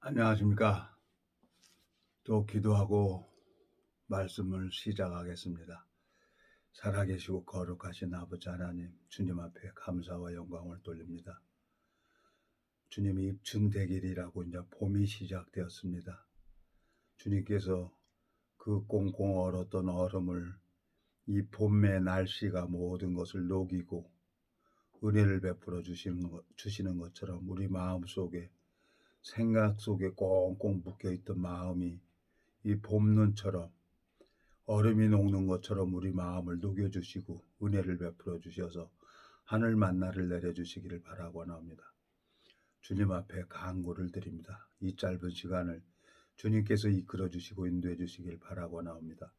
안녕하십니까. 또 기도하고 말씀을 시작하겠습니다. 살아계시고 거룩하신 아버지 하나님, 주님 앞에 감사와 영광을 돌립니다. 주님이 입춘대길이라고 이제 봄이 시작되었습니다. 주님께서 그 꽁꽁 얼었던 얼음을 이 봄의 날씨가 모든 것을 녹이고 은혜를 베풀어 주시는 것처럼 우리 마음속에 생각 속에 꽁꽁 묶여있던 마음이 이 봄눈처럼 얼음이 녹는 것처럼 우리 마음을 녹여주시고 은혜를 베풀어 주셔서 하늘 만나를 내려주시기를 바라고나옵니다. 주님 앞에 간구를 드립니다. 이 짧은 시간을 주님께서 이끌어 주시고 인도해 주시길 바라고나옵니다.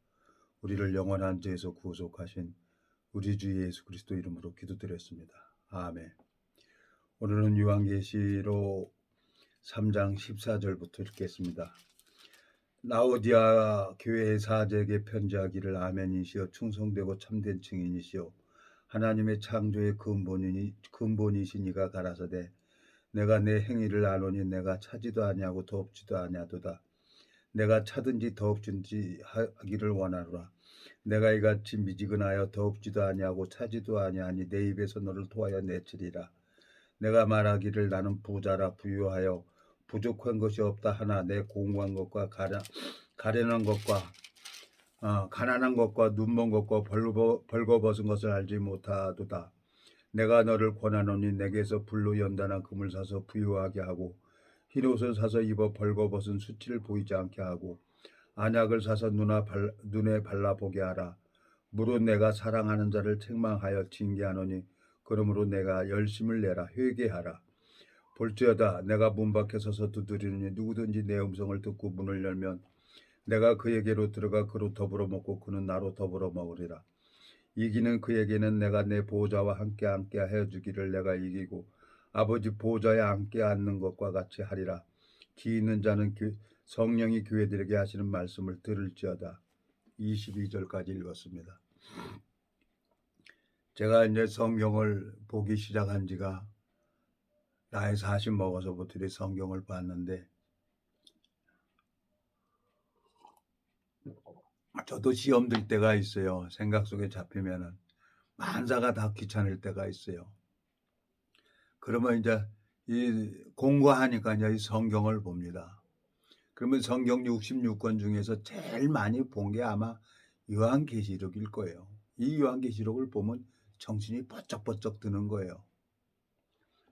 우리를 영원한 죄에서 구속하신 우리 주 예수 그리스도 이름으로 기도드렸습니다. 아멘. 오늘은 요한계시록 3장 14절부터 읽겠습니다. 라오디아 교회의 사제에게 편지하기를 아멘이시여 충성되고 참된 증인이시여 하나님의 창조의 근본이시니가 가라사대 내가 내 행위를 아노니 내가 차지도 아니하고 더럽지도 아니하도다. 내가 차든지 더럽든지 하기를 원하노라. 내가 이같이 미지근하여 더럽지도 아니하고 차지도 아니하니 내 입에서 너를 토하여 내치리라. 내가 말하기를 나는 부자라 부유하여 부족한 것이 없다 하나 내 공고한 것과 가련한 것과 가난한 것과 눈먼 것과 벌거벗은 것을 알지 못하도다. 내가 너를 권하노니 내게서 불로 연단한 금을 사서 부유하게 하고 흰옷을 사서 입어 벌거벗은 수치를 보이지 않게 하고 안약을 사서 눈에 발라보게 하라. 무릇 내가 사랑하는 자를 책망하여 징계하노니 그러므로 내가 열심을 내라 회개하라. 볼지어다 내가 문 밖에 서서 두드리니 누구든지 내 음성을 듣고 문을 열면 내가 그에게로 들어가 그로 더불어 먹고 그는 나로 더불어 먹으리라. 이기는 그에게는 내가 내 보호자와 함께 하여 주기를 내가 이기고 아버지 보호자에 함께 앉는 것과 같이 하리라. 기 있는 자는 성령이 교회들에게 하시는 말씀을 들을지어다. 22절까지 읽었습니다. 제가 이제 성경을 보기 시작한 지가 나이 40 먹어서부터 성경을 봤는데 저도 시험 들 때가 있어요. 생각 속에 잡히면은 만사가 다 귀찮을 때가 있어요. 그러면 이제 이 공부하니까 이제 이 성경을 봅니다. 그러면 성경 66권 중에서 제일 많이 본 게 아마 요한계시록일 거예요. 이 요한계시록을 보면 정신이 번쩍번쩍 드는 거예요.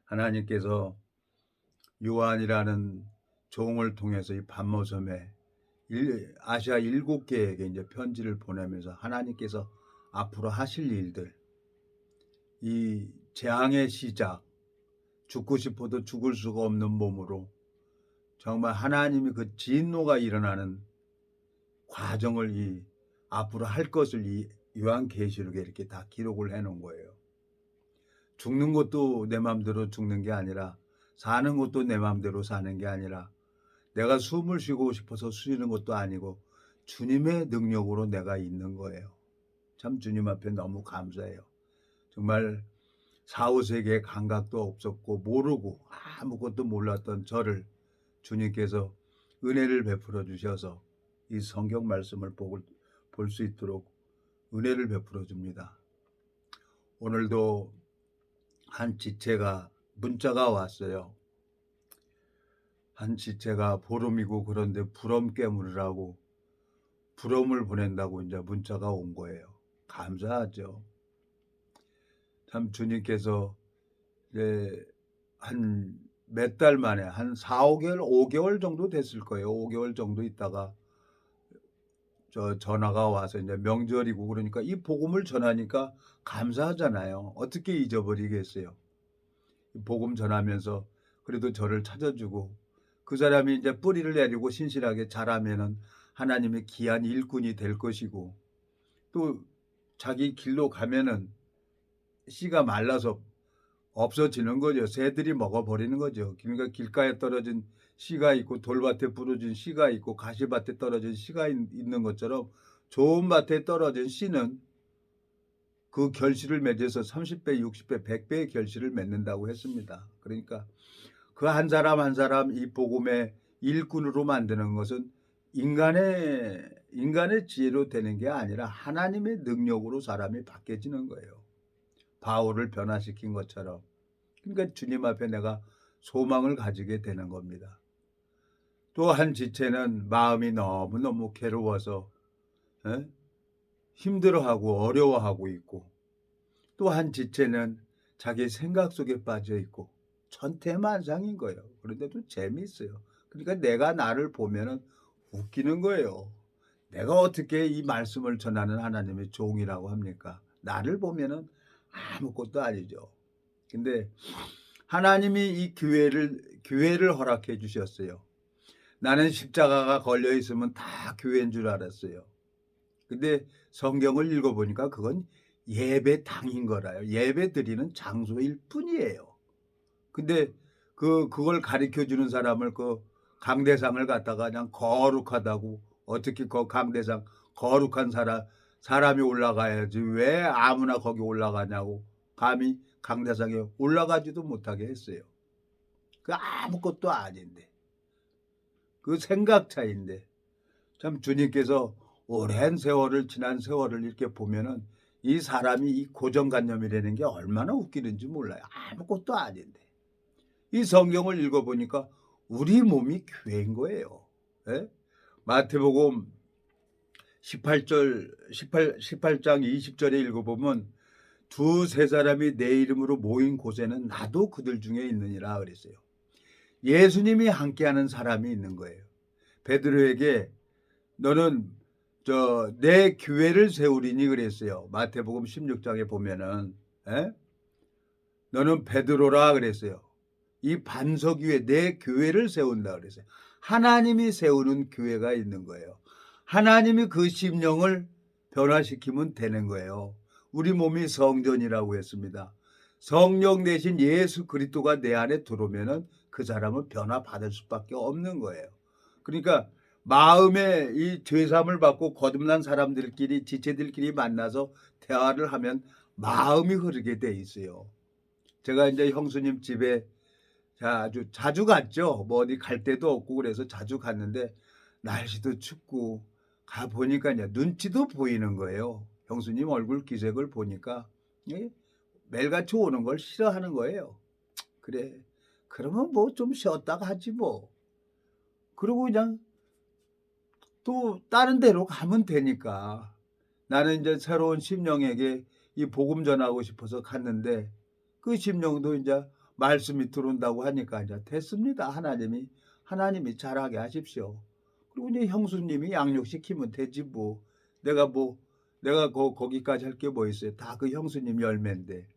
하나님께서 요한이라는 종을 통해서 이 반모섬에 아시아 7개에게 이제 편지를 보내면서 하나님께서 앞으로 하실 일들, 이 재앙의 시작, 죽고 싶어도 죽을 수가 없는 몸으로 정말 하나님이 그 진노가 일어나는 과정을 이 앞으로 할 것을 이 요한계시록에 이렇게 다 기록을 해 놓은 거예요. 죽는 것도 내 마음대로 죽는 게 아니라 사는 것도 내 마음대로 사는 게 아니라 내가 숨을 쉬고 싶어서 쉬는 것도 아니고 주님의 능력으로 내가 있는 거예요. 참 주님 앞에 너무 감사해요. 정말 4, 5세기의 감각도 없었고 모르고 아무것도 몰랐던 저를 주님께서 은혜를 베풀어 주셔서 이 성경 말씀을 볼 수 있도록 은혜를 베풀어 줍니다. 오늘도 한 지체가 문자가 왔어요. 한 지체가 보름이고 그런데 부럼 깨물으라고 부럼을 보낸다고 이제 문자가 온 거예요. 감사하죠. 참 주님께서 이제 한 몇 달 만에 한 4, 5개월 정도 됐을 거예요. 5개월 정도 있다가 전화가 와서 이제 명절이고 그러니까 이 복음을 전하니까 감사하잖아요. 어떻게 잊어버리겠어요. 복음 전하면서 그래도 저를 찾아주고 그 사람이 이제 뿌리를 내리고 신실하게 자라면은 하나님의 귀한 일꾼이 될 것이고 또 자기 길로 가면은 씨가 말라서 없어지는 거죠. 새들이 먹어버리는 거죠. 그러니까 길가에 떨어진 씨가 있고 돌밭에 부러진 씨가 있고 가시밭에 떨어진 씨가 있는 것처럼 좋은 밭에 떨어진 씨는 그 결실을 맺어서 30배, 60배, 100배의 결실을 맺는다고 했습니다. 그러니까 그 한 사람 한 사람 이 복음의 일꾼으로 만드는 것은 인간의 지혜로 되는 게 아니라 하나님의 능력으로 사람이 바뀌어지는 거예요. 바울을 변화시킨 것처럼. 그러니까 주님 앞에 내가 소망을 가지게 되는 겁니다. 또 한 지체는 마음이 너무너무 괴로워서 힘들어하고 어려워하고 있고, 또 한 지체는 자기 생각 속에 빠져 있고 천태만상인 거예요. 그런데도 재미있어요. 그러니까 내가 나를 보면은 웃기는 거예요. 내가 어떻게 이 말씀을 전하는 하나님의 종이라고 합니까? 나를 보면은 아무것도 아니죠. 근데 하나님이 이 교회를 허락해 주셨어요. 나는 십자가가 걸려 있으면 다 교회인 줄 알았어요. 근데 성경을 읽어보니까 그건 예배당인 거라요. 예배 드리는 장소일 뿐이에요. 근데 그걸 가르쳐 주는 사람을 그 강대상을 갖다가 그냥 거룩하다고, 어떻게 그 강대상 거룩한 사람이 올라가야지 왜 아무나 거기 올라가냐고 감히 강대상에 올라가지도 못하게 했어요. 그 아무것도 아닌데, 그 생각 차이인데, 참 주님께서 오랜 세월을, 지난 세월을 이렇게 보면은 이 사람이 이 고정관념이라는 게 얼마나 웃기는지 몰라요. 아무것도 아닌데. 이 성경을 읽어보니까 우리 몸이 교회인 거예요. 예? 마태복음 18장 20절에 읽어보면 두세 사람이 내 이름으로 모인 곳에는 나도 그들 중에 있느니라 그랬어요. 예수님이 함께하는 사람이 있는 거예요. 베드로에게 너는 내 교회를 세우리니 그랬어요. 마태복음 16장에 보면은 너는 베드로라 그랬어요. 이 반석 위에 내 교회를 세운다 그랬어요. 하나님이 세우는 교회가 있는 거예요. 하나님이 그 심령을 변화시키면 되는 거예요. 우리 몸이 성전이라고 했습니다. 성령 대신 예수 그리스도가 내 안에 들어오면은 그 사람은 변화받을 수밖에 없는 거예요. 그러니까 마음에 이 죄사함을 받고 거듭난 사람들끼리, 지체들끼리 만나서 대화를 하면 마음이 흐르게 돼 있어요. 제가 이제 형수님 집에 아주 자주 갔죠. 뭐 어디 갈 데도 없고 그래서 자주 갔는데 날씨도 춥고 가 보니까 눈치도 보이는 거예요. 형수님 얼굴 기색을 보니까 매일같이 오는 걸 싫어하는 거예요. 그래, 그러면 뭐 좀 쉬었다가 하지 뭐. 그러고 그냥 또 다른 데로 가면 되니까. 나는 이제 새로운 심령에게 이 복음 전하고 싶어서 갔는데 그 심령도 이제 말씀이 들어온다고 하니까 이제 됐습니다. 하나님이 잘하게 하십시오. 그리고 이제 형수님이 양육시키면 되지 뭐. 내가 거기까지 할 게 뭐 있어요. 다 그 형수님 열매인데.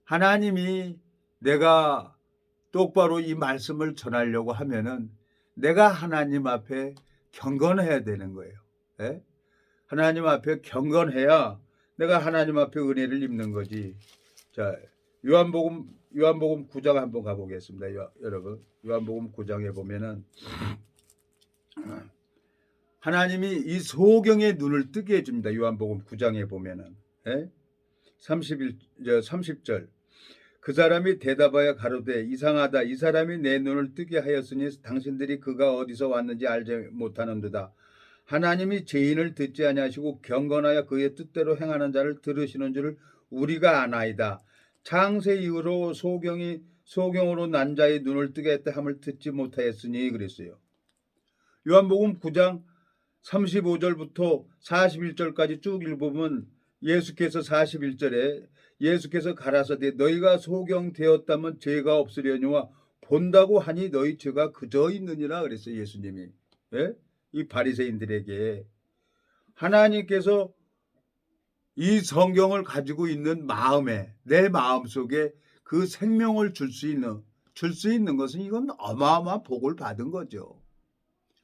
하나님이 내가 똑바로 이 말씀을 전하려고 하면은 내가 하나님 앞에 경건해야 되는 거예요. 예? 하나님 앞에 경건해야 내가 하나님 앞에 은혜를 입는 거지. 자, 요한복음 9장 한번 가보겠습니다. 여러분, 요한복음 9장에 보면은 하나님이 이 소경의 눈을 뜨게 해줍니다. 요한복음 9장에 보면은 30절 그 사람이 대답하여 가로되 이상하다. 이 사람이 내 눈을 뜨게 하였으니 당신들이 그가 어디서 왔는지 알지 못하는도다. 하나님이 죄인을 듣지 아니하시고 경건하여 그의 뜻대로 행하는 자를 들으시는 줄을 우리가 아나이다. 창세 이후로 소경으로 난 자의 눈을 뜨게 했다 함을 듣지 못하였으니 그랬어요. 요한복음 9장 35절부터 41절까지 쭉 읽어보면 예수께서 41절에 예수께서 가라사대 너희가 소경되었다면 죄가 없으려니와 본다고 하니 너희 죄가 그저 있느니라 그랬어요. 예수님이 이 바리새인들에게 하나님께서 이 성경을 가지고 있는 마음에 내 마음속에 그 생명을 줄 수 있는 것은 이건 어마어마한 복을 받은 거죠.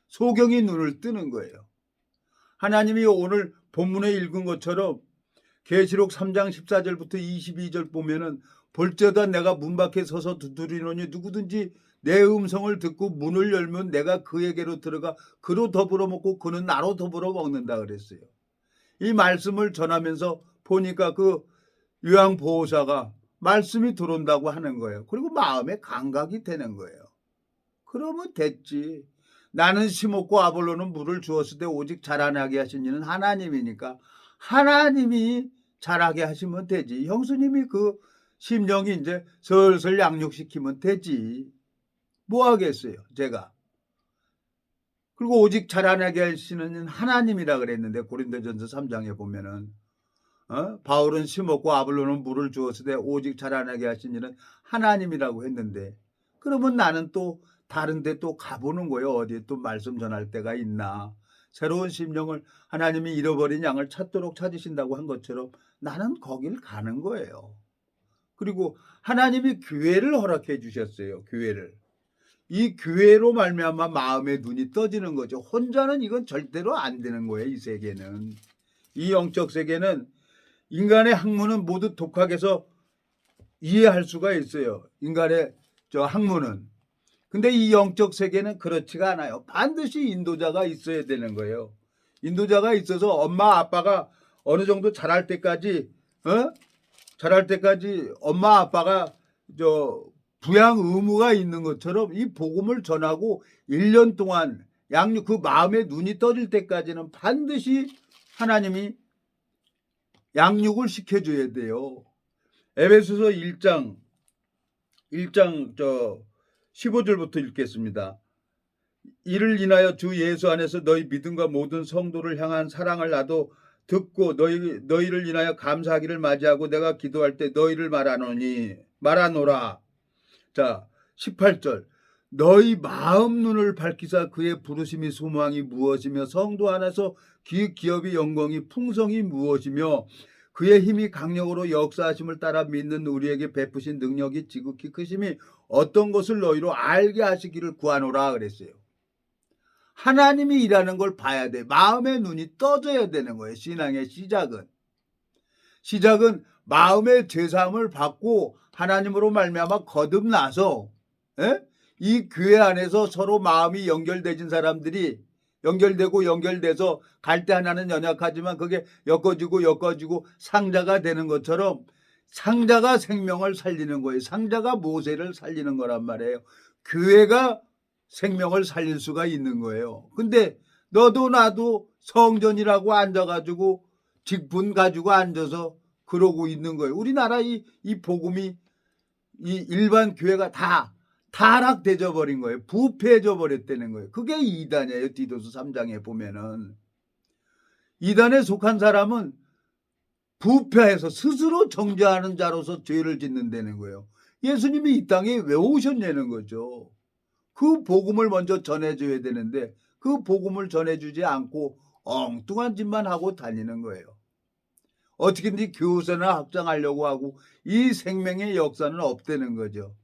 소경이 눈을 뜨는 거예요. 하나님이 오늘 본문에 읽은 것처럼 계시록 3장 14절부터 22절 보면은 볼지어다 내가 문 밖에 서서 두드리노니 누구든지 내 음성을 듣고 문을 열면 내가 그에게로 들어가 그로 더불어 먹고 그는 나로 더불어 먹는다 그랬어요. 이 말씀을 전하면서 보니까 그 요한보호사가 말씀이 들어온다고 하는 거예요. 그리고 마음에 감각이 되는 거예요. 그러면 됐지. 나는 심었고 아볼로는 물을 주었을 때 오직 자라나게 하신 이는 하나님이니까 하나님이 자라게 하시면 되지. 형수님이 그 심령이 이제 슬슬 양육시키면 되지. 뭐 하겠어요, 제가. 그리고 오직 자라나게 하시는 하나님이라 그랬는데 고린도전서 3장에 보면은 바울은 심었고 아볼로는 물을 주었을 때 오직 자라나게 하신 이는 하나님이라고 했는데 그러면 나는 또 다른 데 또 가보는 거예요. 어디에 또 말씀 전할 때가 있나. 새로운 심령을 하나님이 잃어버린 양을 찾도록 찾으신다고 한 것처럼 나는 거길 가는 거예요. 그리고 하나님이 교회를 허락해 주셨어요. 교회를. 이 교회로 말미암아 마음의 눈이 떠지는 거죠. 혼자는 이건 절대로 안 되는 거예요. 이 세계는. 이 영적 세계는 인간의 학문은 모두 독학해서 이해할 수가 있어요. 인간의 학문은. 근데 이 영적 세계는 그렇지가 않아요. 반드시 인도자가 있어야 되는 거예요. 인도자가 있어서 엄마 아빠가 어느 정도 자랄 때까지 엄마 아빠가 부양 의무가 있는 것처럼 이 복음을 전하고 1년 동안 양육 그 마음에 눈이 떠질 때까지는 반드시 하나님이 양육을 시켜줘야 돼요. 에베소서 1장 15절부터 읽겠습니다. 이를 인하여 주 예수 안에서 너희 믿음과 모든 성도를 향한 사랑을 나도 듣고 너희를 인하여 감사하기를 맞이하고 내가 기도할 때 너희를 말하노라. 자, 18절. 너희 마음 눈을 밝히사 그의 부르심이 소망이 무엇이며 성도 안에서 기업이 영광이 풍성이 무엇이며 그의 힘이 강력으로 역사하심을 따라 믿는 우리에게 베푸신 능력이 지극히 크심이 어떤 것을 너희로 알게 하시기를 구하노라 그랬어요. 하나님이 일하는 걸 봐야 돼. 마음의 눈이 떠져야 되는 거예요. 신앙의 시작은 마음의 제사함을 받고 하나님으로 말미암아 거듭나서 이 교회 안에서 서로 마음이 연결되진 사람들이 연결돼서 갈 때 하나는 연약하지만 그게 엮어지고 상자가 되는 것처럼 상자가 생명을 살리는 거예요. 상자가 모세를 살리는 거란 말이에요. 교회가 생명을 살릴 수가 있는 거예요. 근데 너도 나도 성전이라고 앉아가지고 직분 가지고 앉아서 그러고 있는 거예요. 우리나라 이 복음이 이 일반 교회가 다 타락되져 버린 거예요. 부패해져 버렸다는 거예요. 그게 이단이에요. 디도서 3장에 보면은 이단에 속한 사람은 부패해서 스스로 정죄하는 자로서 죄를 짓는다는 거예요. 예수님이 이 땅에 왜 오셨냐는 거죠. 그 복음을 먼저 전해줘야 되는데 그 복음을 전해주지 않고 엉뚱한 짓만 하고 다니는 거예요. 어떻게든지 교세나 확장하려고 하고 이 생명의 역사는 없다는 거죠.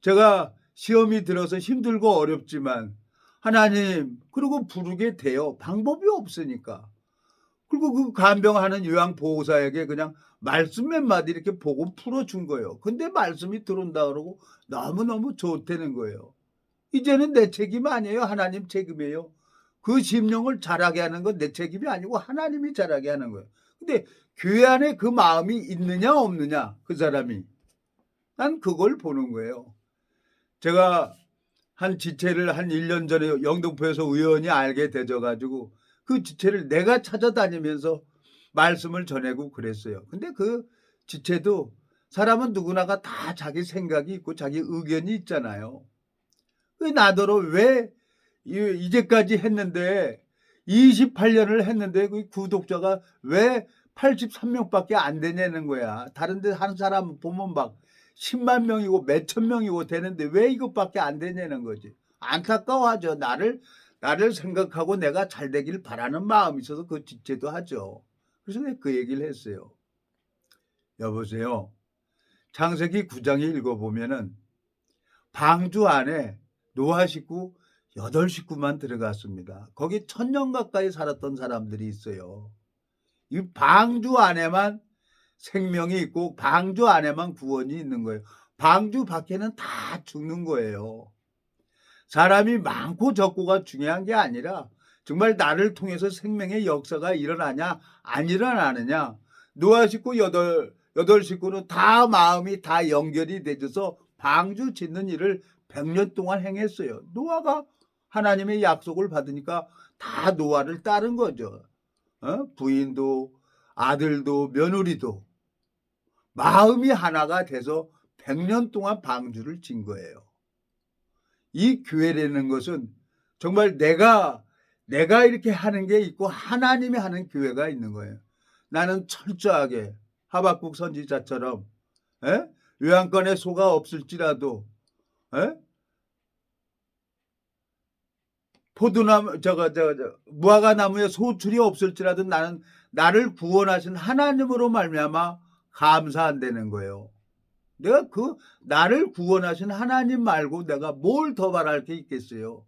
제가 시험이 들어서 힘들고 어렵지만 하나님 그리고 부르게 돼요. 방법이 없으니까. 그리고 그 간병하는 요양보호사에게 그냥 말씀 몇 마디 이렇게 보고 풀어준 거예요. 근데 말씀이 들어온다 그러고 너무너무 좋다는 거예요. 이제는 내 책임 아니에요. 하나님 책임이에요. 그 심령을 자라게 하는 건 내 책임이 아니고 하나님이 자라게 하는 거예요. 근데 교회 안에 그 마음이 있느냐 없느냐 그 사람이 난 그걸 보는 거예요. 제가 한 지체를 한 1년 전에 영등포에서 우연히 알게 되져가지고 그 지체를 내가 찾아다니면서 말씀을 전하고 그랬어요. 근데 그 지체도 사람은 누구나가 다 자기 생각이 있고 자기 의견이 있잖아요. 나더러 왜 이제까지 했는데 28년을 했는데 그 구독자가 왜 83명밖에 안 되냐는 거야. 다른 데 하는 사람 보면 막 10만 명이고 몇천 명이고 되는데 왜 이것밖에 안 되냐는 거지. 안타까워하죠. 나를 생각하고 내가 잘 되길 바라는 마음이 있어서 그 지체도 하죠. 그래서 내가 그 얘기를 했어요. 여보세요. 창세기 9장에 읽어보면은 방주 안에 노아 식구 8식구만 들어갔습니다. 거기 1000년 가까이 살았던 사람들이 있어요. 이 방주 안에만 생명이 있고 방주 안에만 구원이 있는 거예요. 방주 밖에는 다 죽는 거예요. 사람이 많고 적고가 중요한 게 아니라 정말 나를 통해서 생명의 역사가 일어나냐 안 일어나느냐. 노아 식구 8식구는 다 마음이 다 연결이 되어서 방주 짓는 일을 100년 동안 행했어요. 노아가 하나님의 약속을 받으니까 다 노아를 따른 거죠. 부인도 아들도 며느리도 마음이 하나가 돼서 100년 동안 방주를 진 거예요. 이 교회라는 것은 정말 내가 이렇게 하는 게 있고 하나님이 하는 교회가 있는 거예요. 나는 철저하게 하박국 선지자처럼 외양간에 소가 없을지라도 포도나무 무화과 나무에 소출이 없을지라도 나는 나를 구원하신 하나님으로 말미암아 감사한다는 거예요. 내가 그 나를 구원하신 하나님 말고 내가 뭘 더 바랄 게 있겠어요.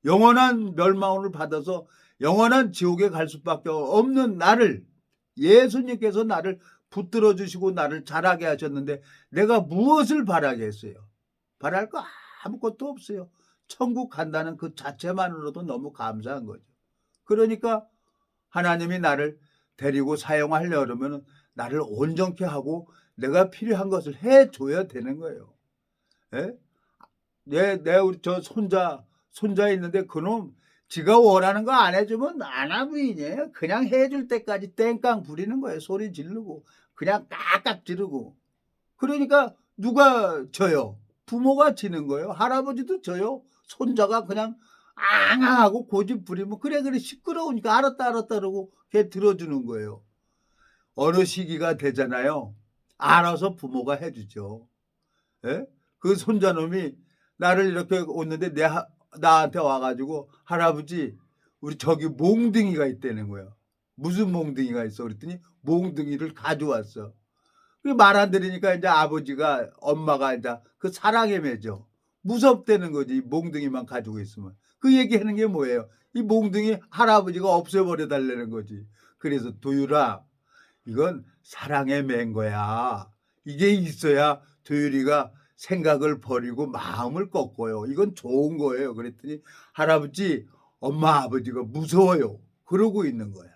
영원한 멸망을 받아서 영원한 지옥에 갈 수밖에 없는 나를 예수님께서 나를 붙들어 주시고 나를 자라게 하셨는데 내가 무엇을 바라겠어요? 바랄 거 아무것도 없어요. 천국 간다는 그 자체만으로도 너무 감사한 거죠. 그러니까 하나님이 나를 데리고 사용하려 그러면 나를 온전케 하고 내가 필요한 것을 해줘야 되는 거예요. 우리 저 손자 있는데 그놈 지가 원하는 거 안 해주면 아나부인이에요. 그냥 해줄 때까지 땡깡 부리는 거예요. 소리 지르고 그냥 깍깍 지르고. 그러니까 누가 져요? 부모가 지는 거예요. 할아버지도 져요. 손자가 그냥 앙앙하고 고집 부리면 그래 시끄러우니까 알았다 그러고 걔 들어주는 거예요. 어느 시기가 되잖아요. 알아서 부모가 해주죠. 그 손자놈이 나를 이렇게 오는데 나한테 와가지고 할아버지 우리 저기 몽둥이가 있다는 거예요. 무슨 몽둥이가 있어 그랬더니 몽둥이를 가져왔어. 말 안 들으니까 이제 아버지가 엄마가 이제 그 사랑에 매죠. 무섭다는 거지 몽둥이만 가지고 있으면. 그 얘기하는 게 뭐예요? 이 몽둥이 할아버지가 없애버려 달라는 거지. 그래서 도율아 이건 사랑에 맨 거야. 이게 있어야 도율이가 생각을 버리고 마음을 꺾어요. 이건 좋은 거예요. 그랬더니 할아버지 엄마 아버지가 무서워요. 그러고 있는 거야.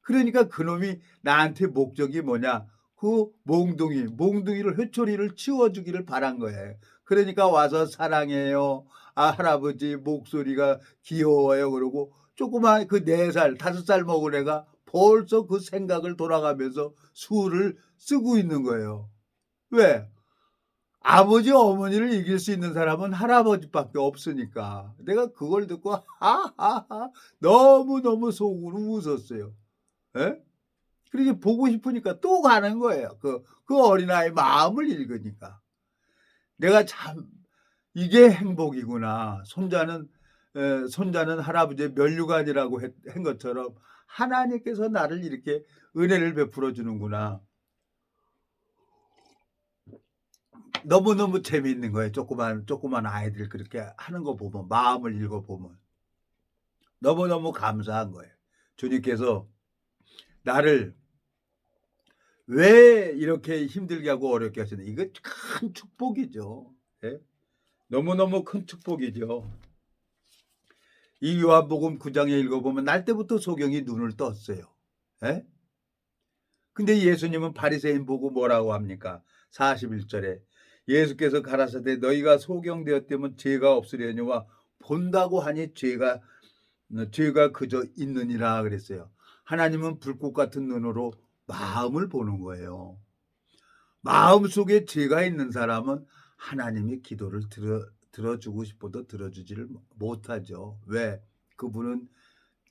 그러니까 그놈이 나한테 목적이 뭐냐. 그 몽둥이를 회초리를 치워주기를 바란 거예요. 그러니까 와서 사랑해요. 할아버지 목소리가 귀여워요. 그러고 조그만 그 4살 5살 먹은 애가 벌써 그 생각을 돌아가면서 술을 쓰고 있는 거예요. 왜? 아버지 어머니를 이길 수 있는 사람은 할아버지밖에 없으니까. 내가 그걸 듣고 하하하 너무너무 속으로 웃었어요. 그렇게 보고 싶으니까 또 가는 거예요. 그 어린아이 마음을 읽으니까. 내가 참 이게 행복이구나. 손자는 할아버지의 면류관이라고 한 것처럼 하나님께서 나를 이렇게 은혜를 베풀어 주는구나. 너무너무 재미있는 거예요. 조그만 아이들 그렇게 하는 거 보면 마음을 읽어보면 너무너무 감사한 거예요. 주님께서 나를 왜 이렇게 힘들게 하고 어렵게 하시나. 이거 큰 축복이죠. 너무너무 큰 축복이죠. 이 요한복음 9장에 읽어보면 날 때부터 소경이 눈을 떴어요. 근데 예수님은 바리새인 보고 뭐라고 합니까? 41절에 예수께서 가라사대 너희가 소경되었다면 죄가 없으려니와 본다고 하니 죄가 그저 있느니라 그랬어요. 하나님은 불꽃 같은 눈으로 마음을 보는 거예요. 마음속에 죄가 있는 사람은 하나님이 기도를 들어주고 싶어도 들어주지를 못하죠. 왜? 그분은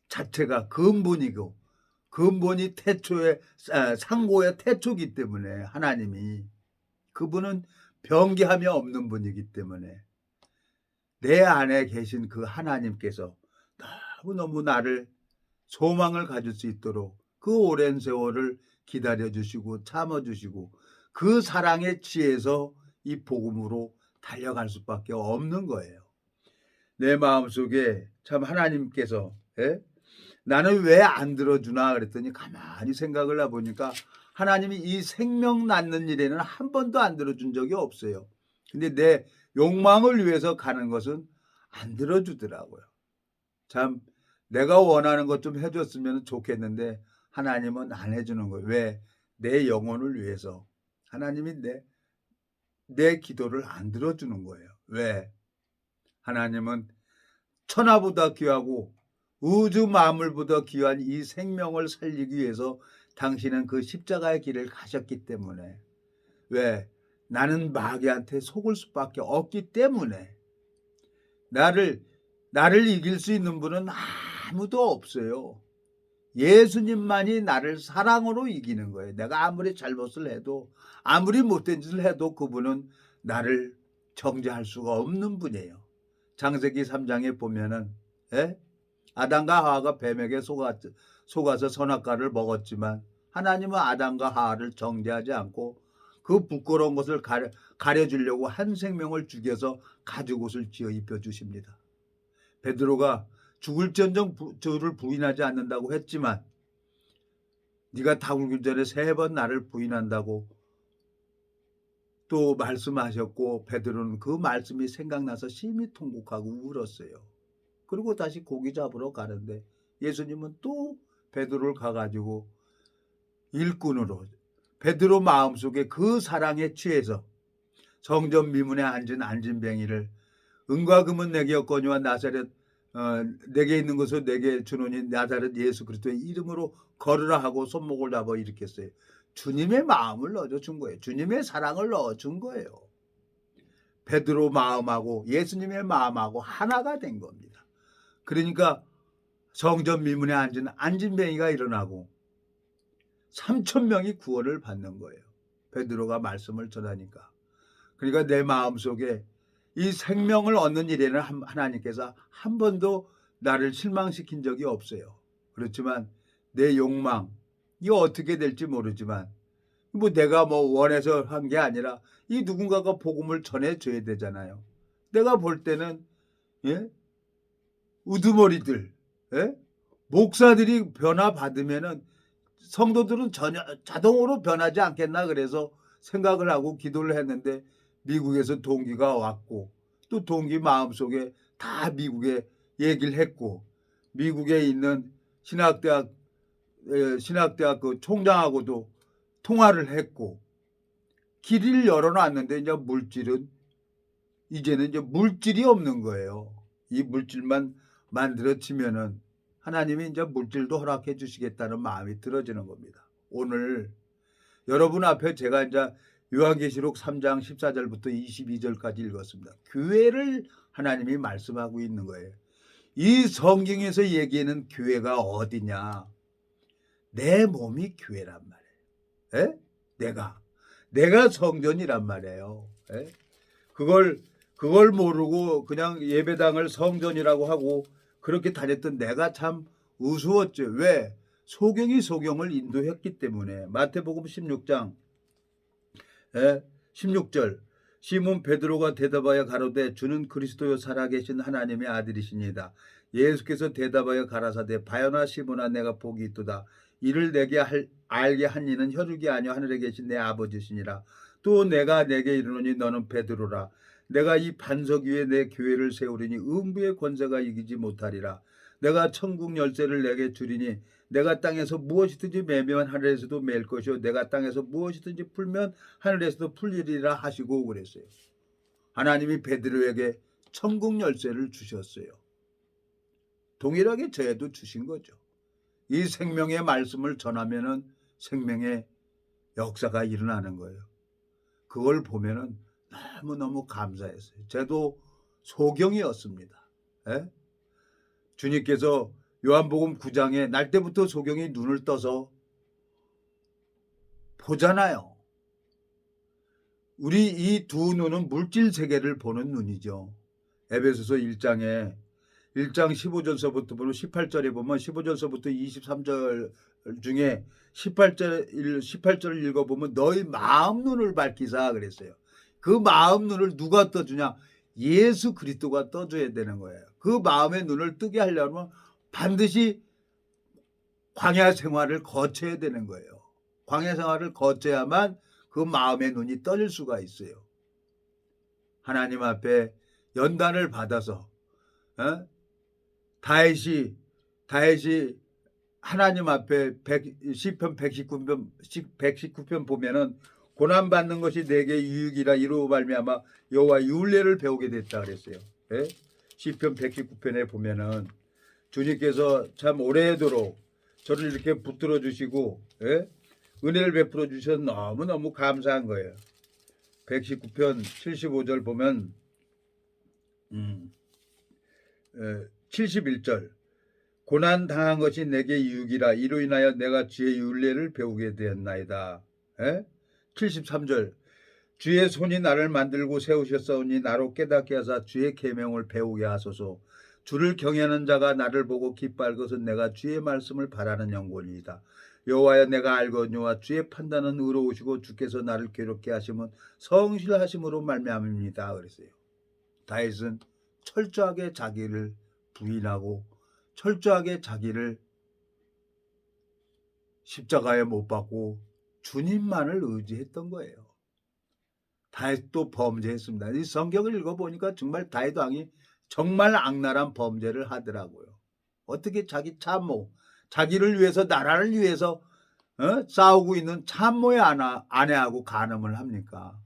자체가 근본이고 근본이 상고의 태초이기 때문에 하나님이 그분은 변개함이 없는 분이기 때문에 내 안에 계신 그 하나님께서 너무너무 나를 소망을 가질 수 있도록 그 오랜 세월을 기다려주시고 참아주시고 그 사랑에 취해서 이 복음으로 달려갈 수밖에 없는 거예요. 내 마음속에 참 하나님께서 나는 왜 안 들어주나 그랬더니 가만히 생각을 해보니까 하나님이 이 생명 낳는 일에는 한 번도 안 들어준 적이 없어요. 근데 내 욕망을 위해서 가는 것은 안 들어주더라고요. 참 내가 원하는 것 좀 해줬으면 좋겠는데 하나님은 안 해주는 거예요. 왜? 내 영혼을 위해서 하나님이 내 기도를 안 들어주는 거예요. 왜? 하나님은 천하보다 귀하고 우주 만물보다 귀한 이 생명을 살리기 위해서 당신은 그 십자가의 길을 가셨기 때문에. 왜? 나는 마귀한테 속을 수밖에 없기 때문에. 나를 이길 수 있는 분은 아무도 없어요. 예수님만이 나를 사랑으로 이기는 거예요. 내가 아무리 잘못을 해도, 아무리 못된 짓을 해도 그분은 나를 정죄할 수가 없는 분이에요. 창세기 3장에 보면은, 아담과 하와가 뱀에게 속아서 선악과를 먹었지만 하나님은 아담과 하와를 정죄하지 않고 그 부끄러운 것을 가려주려고 한 생명을 죽여서 가죽옷을 지어 입혀주십니다. 베드로가 죽을지언정 저를 부인하지 않는다고 했지만 네가 다굴기 전에 3번 나를 부인한다고 또 말씀하셨고, 베드로는 그 말씀이 생각나서 심히 통곡하고 울었어요. 그리고 다시 고기 잡으러 가는데 예수님은 또 베드로를 가가지고 일꾼으로, 베드로 마음속에 그 사랑에 취해서 성전 미문에 앉은 안진뱅이를 은과 금은 내게 없거니와 나사렛 내게 있는 것을 내게 주노니 나사렛 예수 그리스도의 이름으로 걸으라 하고 손목을 잡아 일으켰어요. 주님의 마음을 넣어준 거예요. 주님의 사랑을 넣어준 거예요. 베드로 마음하고 예수님의 마음하고 하나가 된 겁니다. 그러니까 성전 미문에 앉은 안진뱅이가 일어나고 3,000명이 구원을 받는 거예요. 베드로가 말씀을 전하니까. 그러니까 내 마음속에 이 생명을 얻는 일에는 하나님께서 한 번도 나를 실망시킨 적이 없어요. 그렇지만 내 욕망, 이거 어떻게 될지 모르지만 내가 원해서 한 게 아니라 이 누군가가 복음을 전해줘야 되잖아요. 내가 볼 때는 우두머리들, 목사들이 변화받으면은 성도들은 전혀 자동으로 변하지 않겠나 그래서 생각을 하고 기도를 했는데 미국에서 동기가 왔고 또 동기 마음속에 다 미국에 얘기를 했고 미국에 있는 신학대학 그 총장하고도 통화를 했고 길을 열어놨는데 이제는 물질이 없는 거예요. 이 물질만 만들어지면은 하나님이 이제 물질도 허락해 주시겠다는 마음이 들어지는 겁니다. 오늘 여러분 앞에 제가 이제 요한계시록 3장 14절부터 22절까지 읽었습니다. 교회를 하나님이 말씀하고 있는 거예요. 이 성경에서 얘기하는 교회가 어디냐? 내 몸이 교회란 말이에요. 내가 성전이란 말이에요. 그걸 모르고 그냥 예배당을 성전이라고 하고 그렇게 다녔던 내가 참 우스웠죠. 왜? 소경이 소경을 인도했기 때문에. 마태복음 16장 16절 시몬 베드로가 대답하여 가로되 주는 그리스도요 살아계신 하나님의 아들이시니이다. 예수께서 대답하여 가라사대 바요나 시몬아 내가 복이 있도다. 이를 내게 알게 한 이는 혈육이 아니요 하늘에 계신 내 아버지시니라. 또 내가 내게 이르노니 너는 베드로라. 내가 이 반석 위에 내 교회를 세우리니 음부의 권세가 이기지 못하리라. 내가 천국 열쇠를 내게 주리니 내가 땅에서 무엇이든지 매면 하늘에서도 맬 것이요 내가 땅에서 무엇이든지 풀면 하늘에서도 풀리리라 하시고 그랬어요. 하나님이 베드로에게 천국 열쇠를 주셨어요. 동일하게 저에도 주신 거죠. 이 생명의 말씀을 전하면은 생명의 역사가 일어나는 거예요. 그걸 보면은 너무너무 감사했어요. 저도 소경이었습니다. 주님께서 요한복음 9장에 날 때부터 소경이 눈을 떠서 보잖아요. 우리 이 두 눈은 물질 세계를 보는 눈이죠. 에베소서 1장 15절서부터 보면 18절에 보면 15절서부터 23절 중에 18절을 읽어보면 너희 마음 눈을 밝히사 그랬어요. 그 마음 눈을 누가 떠주냐? 예수 그리스도가 떠줘야 되는 거예요. 그 마음의 눈을 뜨게 하려면 반드시 광야 생활을 거쳐야 되는 거예요. 광야 생활을 거쳐야만 그 마음의 눈이 떠질 수가 있어요. 하나님 앞에 연단을 받아서 다윗이 하나님 앞에 시편 119편 보면은 고난 받는 것이 내게 유익이라 이로 말미암아 여호와 율례를 배우게 됐다 그랬어요. 예? 시편 119편에 보면은 주님께서 참 오래도록 저를 이렇게 붙들어 주시고, 예? 은혜를 베풀어 주셔서 너무너무 감사한 거예요. 119편 75절 보면 71절 고난 당한 것이 내게 유익이라 이로 인하여 내가 주의 율례를 배우게 되었나이다. 예? 73절 주의 손이 나를 만들고 세우셨사오니 나로 깨닫게 하사 주의 계명을 배우게 하소서. 주를 경외하는 자가 나를 보고 기뻐할 것은 내가 주의 말씀을 바라는 영혼이다. 여호와여 내가 알거니와 주의 판단은 의로우시고 주께서 나를 괴롭게 하시면 성실하심으로 말미암습니다. 그랬어요. 다윗은 철저하게 자기를 부인하고 철저하게 자기를 십자가에 못 박고 주님만을 의지했던 거예요. 다윗도 범죄했습니다. 이 성경을 읽어보니까 정말 다윗 왕이 정말 악랄한 범죄를 하더라고요. 어떻게 자기 참모, 자기를 위해서 나라를 위해서 싸우고 있는 참모의 아내하고 간음을 합니까?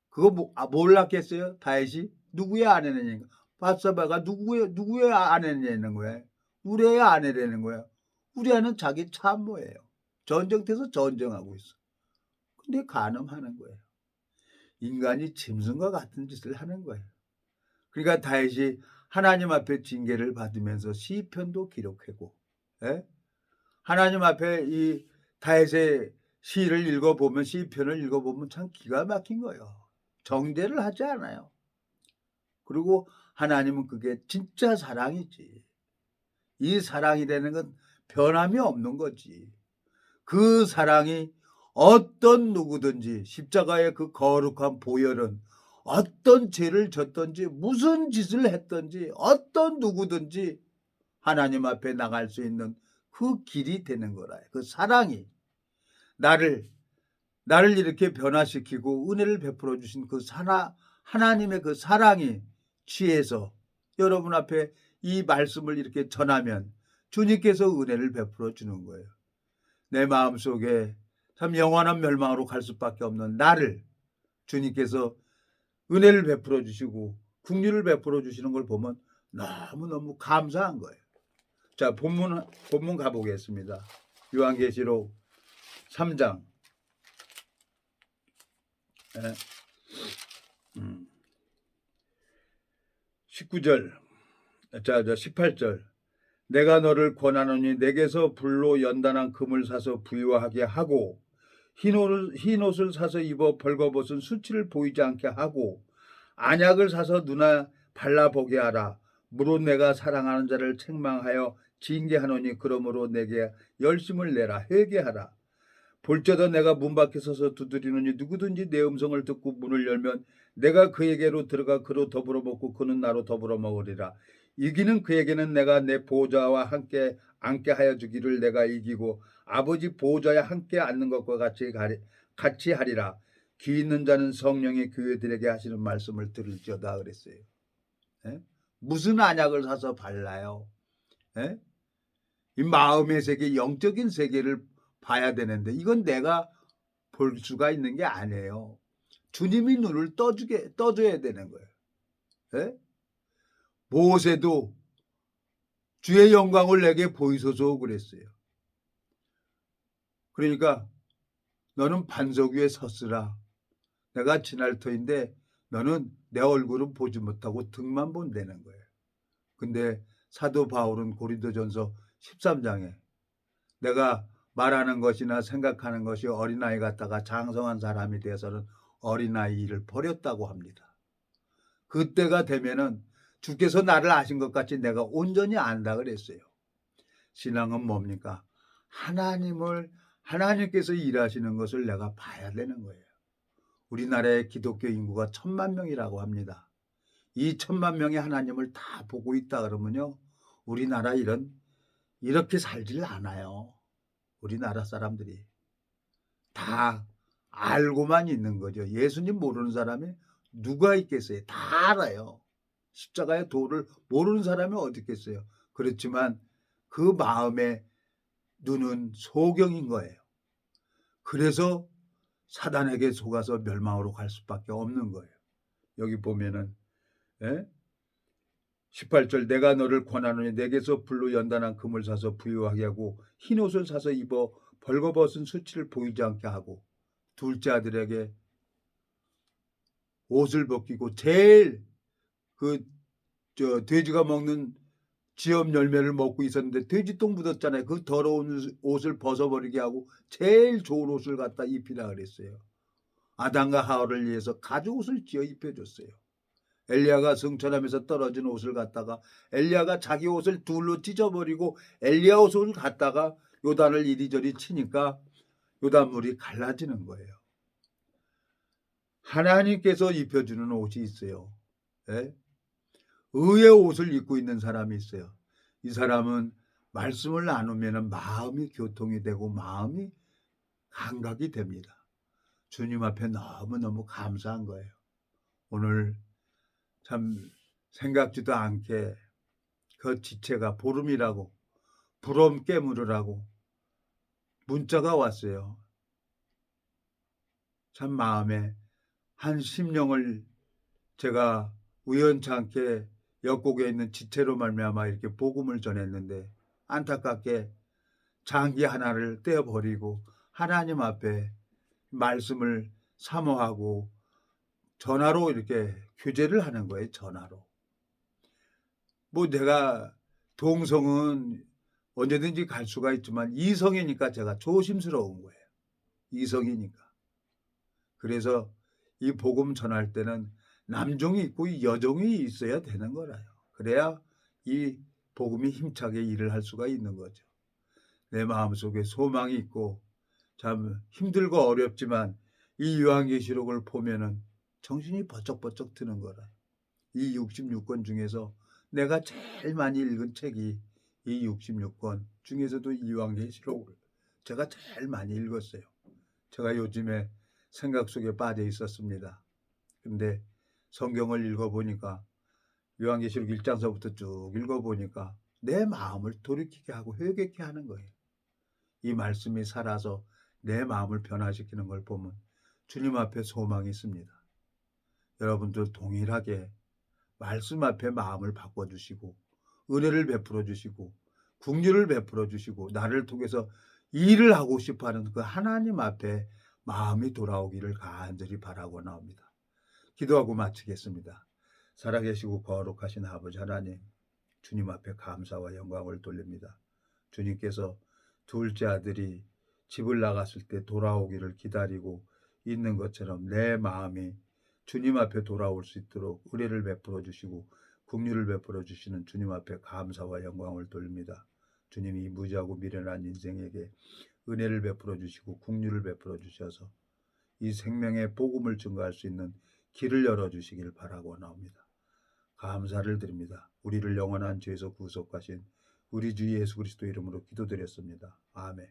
그거 몰랐겠어요? 다윗이 누구의 아내냐니까. 바세바가 누구의 아내냐는 거예요. 우리의 아내라는 거예요. 우리아는 자기 참모예요. 전쟁터에서 전쟁하고 있어. 근데 간음하는 거예요. 인간이 짐승과 같은 짓을 하는 거예요. 그러니까 다윗이 하나님 앞에 징계를 받으면서 시편도 기록하고, 예? 하나님 앞에 이 다윗의 시를 읽어보면, 시편을 읽어보면 참 기가 막힌 거예요. 정죄를 하지 않아요. 그리고 하나님은 그게 진짜 사랑이지. 이 사랑이라는 건 변함이 없는 거지. 그 사랑이 어떤 누구든지 십자가의 그 거룩한 보혈은 어떤 죄를 졌든지 무슨 짓을 했든지 어떤 누구든지 하나님 앞에 나갈 수 있는 그 길이 되는 거라. 그 사랑이 나를 이렇게 변화시키고 은혜를 베풀어 주신 그 하나님의 그 사랑이 취해서 여러분 앞에 이 말씀을 이렇게 전하면 주님께서 은혜를 베풀어 주는 거예요. 내 마음속에 참 영원한 멸망으로 갈 수밖에 없는 나를 주님께서 은혜를 베풀어 주시고 긍휼을 베풀어 주시는 걸 보면 너무너무 감사한 거예요. 자, 본문 가보겠습니다. 요한계시록 3장 19절, 18절 내가 너를 권하노니 내게서 불로 연단한 금을 사서 부유하게 하고 흰 옷을 사서 입어 벌거벗은 수치를 보이지 않게 하고 안약을 사서 눈에 발라보게 하라. 무릇 내가 사랑하는 자를 책망하여 징계하노니 그러므로 내게 열심을 내라. 회개하라. 볼지어다 내가 문 밖에 서서 두드리노니 누구든지 내 음성을 듣고 문을 열면 내가 그에게로 들어가 그로 더불어 먹고 그는 나로 더불어 먹으리라. 이기는 그에게는 내가 내 보호자와 함께 앉게 하여 주기를 내가 이기고 아버지 보호자에 함께 앉는 것과 같이 하리라. 귀 있는 자는 성령의 교회들에게 하시는 말씀을 들을지어다 그랬어요. 에? 무슨 안약을 사서 발라요? 에? 이 마음의 세계, 영적인 세계를 봐야 되는데 이건 내가 볼 수가 있는 게 아니에요. 주님이 눈을 떠줘야 되는 거예요. 에? 모세도 주의 영광을 내게 보이소서 그랬어요. 그러니까 너는 반석 위에 섰으라. 내가 지날 터인데 너는 내 얼굴은 보지 못하고 등만 본다는 거예요. 근데 사도 바울은 고린도전서 13장에 내가 말하는 것이나 생각하는 것이 어린아이 같다가 장성한 사람이 되어서는 어린아이 일을 버렸다고 합니다. 그때가 되면은 주께서 나를 아신 것 같이 내가 온전히 안다 그랬어요. 신앙은 뭡니까? 하나님께서 일하시는 것을 내가 봐야 되는 거예요. 우리나라의 기독교 인구가 1000만 명이라고 합니다. 이 1000만 명이 하나님을 다 보고 있다 그러면요. 우리나라 이렇게 살질 않아요. 우리나라 사람들이 다 알고만 있는 거죠. 예수님 모르는 사람이 누가 있겠어요? 다 알아요. 십자가의 도를 모르는 사람이 어디 있겠어요? 그렇지만 그 마음의 눈은 소경인 거예요. 그래서 사단에게 속아서 멸망으로 갈 수밖에 없는 거예요. 여기 보면은 18절 내가 너를 권하노니 내게서 불로 연단한 금을 사서 부유하게 하고 흰옷을 사서 입어 벌거벗은 수치를 보이지 않게 하고 둘째 아들에게 옷을 벗기고 제일 돼지가 먹는 지엽 열매를 먹고 있었는데 돼지똥 묻었잖아요. 그 더러운 옷을 벗어버리게 하고 제일 좋은 옷을 갖다 입히라 그랬어요. 아담과 하와를 위해서 가죽옷을 지어 입혀줬어요. 엘리야가 승천하면서 떨어진 옷을 갖다가 엘리야가 자기 옷을 둘로 찢어버리고 엘리야 옷을 갖다가 요단을 이리저리 치니까 요단물이 갈라지는 거예요. 하나님께서 입혀주는 옷이 있어요. 의의 옷을 입고 있는 사람이 있어요. 이 사람은 말씀을 나누면 마음이 교통이 되고 마음이 감각이 됩니다. 주님 앞에 너무너무 감사한 거예요. 오늘 참 생각지도 않게 그 지체가 보름이라고 부럼 깨물으라고 문자가 왔어요. 참 마음에 한 심령을 제가 우연찮게 역곡에 있는 지체로 말미암아 이렇게 복음을 전했는데 안타깝게 장기 하나를 떼어버리고 하나님 앞에 말씀을 사모하고 전화로 이렇게 교제를 하는 거예요. 전화로. 뭐 내가 동성은 언제든지 갈 수가 있지만 이성이니까 제가 조심스러운 거예요. 이성이니까. 그래서 이 복음 전할 때는 남종이 있고 여종이 있어야 되는 거라요. 그래야 이 복음이 힘차게 일을 할 수가 있는 거죠. 내 마음속에 소망이 있고 참 힘들고 어렵지만 이 요한계시록을 보면은 정신이 번쩍번쩍 드는 거라. 이 66권 중에서 내가 제일 많이 읽은 책이 이 66권 중에서도 이 요한계시록을 제가 제일 많이 읽었어요. 제가 요즘에 생각 속에 빠져 있었습니다. 근데 성경을 읽어보니까 요한계시록 1장서부터 쭉 읽어보니까 내 마음을 돌이키게 하고 회개케 하는 거예요. 이 말씀이 살아서 내 마음을 변화시키는 걸 보면 주님 앞에 소망이 있습니다. 여러분들 동일하게 말씀 앞에 마음을 바꿔주시고 은혜를 베풀어 주시고 긍휼을 베풀어 주시고 나를 통해서 일을 하고 싶어하는 그 하나님 앞에 마음이 돌아오기를 간절히 바라고 나옵니다. 기도하고 마치겠습니다. 살아계시고 거룩하신 아버지 하나님, 주님 앞에 감사와 영광을 돌립니다. 주님께서 둘째 아들이 집을 나갔을 때 돌아오기를 기다리고 있는 것처럼 내 마음이 주님 앞에 돌아올 수 있도록 은혜를 베풀어 주시고 긍휼을 베풀어 주시는 주님 앞에 감사와 영광을 돌립니다. 주님이 무지하고 미련한 인생에게 은혜를 베풀어 주시고 긍휼을 베풀어 주셔서 이 생명의 복음을 증거할 수 있는 길을 열어주시길 바라고 나옵니다. 감사를 드립니다. 우리를 영원한 죄에서 구속하신 우리 주 예수 그리스도 이름으로 기도드렸습니다. 아멘.